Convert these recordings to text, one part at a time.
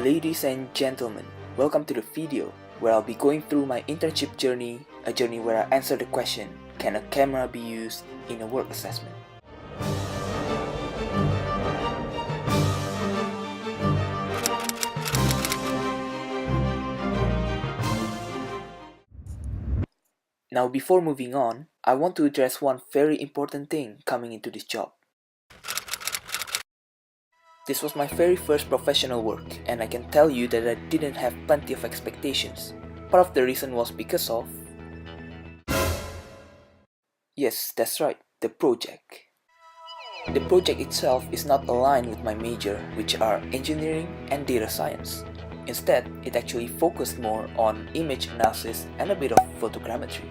Ladies and gentlemen, welcome to the video where I'll be going through my internship journey, a journey where I answer the question, can a camera be used in a work assessment? Now before moving on, I want to address one very important thing coming into this job. This was my very first professional work, and I can tell you that I didn't have plenty of expectations. Part of the reason was because of... Yes, that's right, the project. The project itself is not aligned with my major, which are engineering and data science. Instead, it actually focused more on image analysis and a bit of photogrammetry.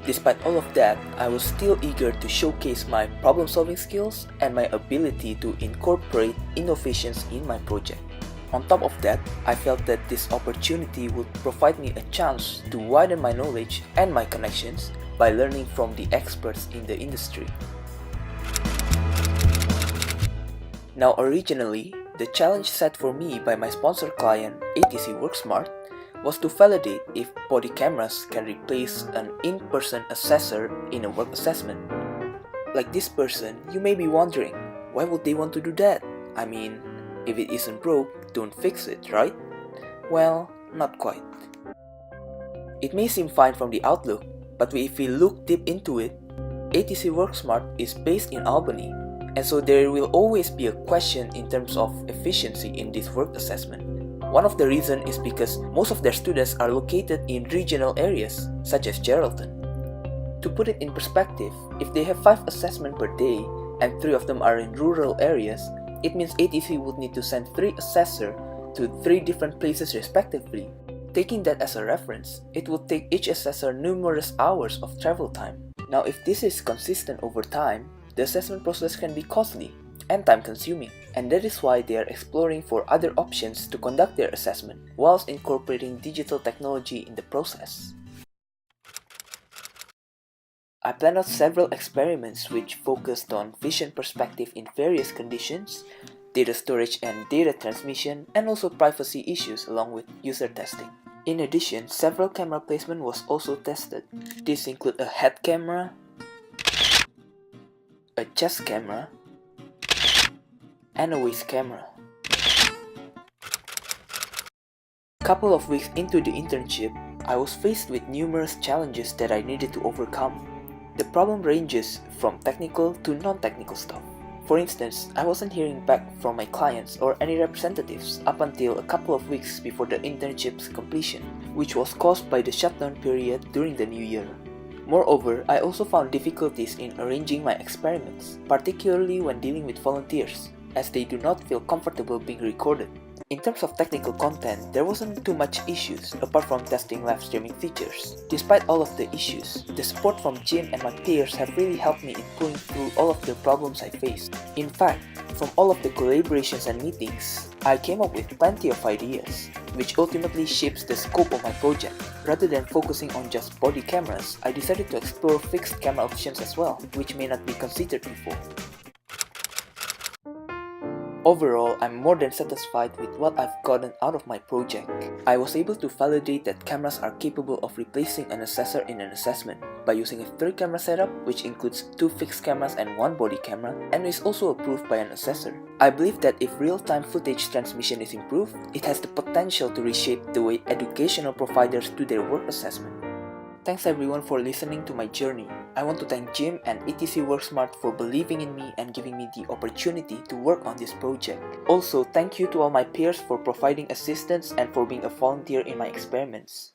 Despite all of that, I was still eager to showcase my problem-solving skills and my ability to incorporate innovations in my project. On top of that, I felt that this opportunity would provide me a chance to widen my knowledge and my connections by learning from the experts in the industry. Now originally, the challenge set for me by my sponsor client ATC WorkSmart was to validate if body cameras can replace an in-person assessor in a work assessment. Like this person, you may be wondering, why would they want to do that? I mean, if it isn't broke, don't fix it, right? Well, not quite. It may seem fine from the outlook, but if we look deep into it, ATC WorkSmart is based in Albany, and so there will always be a question in terms of efficiency in this work assessment. One of the reasons is because most of their students are located in regional areas, such as Geraldton. To put it in perspective, if they have 5 assessments per day and 3 of them are in rural areas, it means ATC would need to send 3 assessors to 3 different places respectively. Taking that as a reference, it would take each assessor numerous hours of travel time. Now if this is consistent over time, the assessment process can be costly and time-consuming, and that is why they are exploring for other options to conduct their assessment whilst incorporating digital technology in the process. I planned out several experiments which focused on vision perspective in various conditions, data storage and data transmission, and also privacy issues along with user testing. In addition, several camera placement was also tested. These include a head camera, a chest camera, and a waist camera. Couple of weeks into the internship, I was faced with numerous challenges that I needed to overcome. The problem ranges from technical to non-technical stuff. For instance, I wasn't hearing back from my clients or any representatives up until a couple of weeks before the internship's completion, which was caused by the shutdown period during the new year. Moreover, I also found difficulties in arranging my experiments, particularly when dealing with volunteers, as they do not feel comfortable being recorded. In terms of technical content, there wasn't too much issues apart from testing live streaming features. Despite all of the issues, the support from Jim and my peers have really helped me in pulling through all of the problems I faced. In fact, from all of the collaborations and meetings, I came up with plenty of ideas, which ultimately shapes the scope of my project. Rather than focusing on just body cameras, I decided to explore fixed camera options as well, which may not be considered before. Overall, I'm more than satisfied with what I've gotten out of my project. I was able to validate that cameras are capable of replacing an assessor in an assessment by using a 3-camera setup which includes 2 fixed cameras and 1 body camera, and is also approved by an assessor. I believe that if real-time footage transmission is improved, it has the potential to reshape the way educational providers do their work assessment. Thanks everyone for listening to my journey. I want to thank Jim and ATC WorkSmart for believing in me and giving me the opportunity to work on this project. Also, thank you to all my peers for providing assistance and for being a volunteer in my experiments.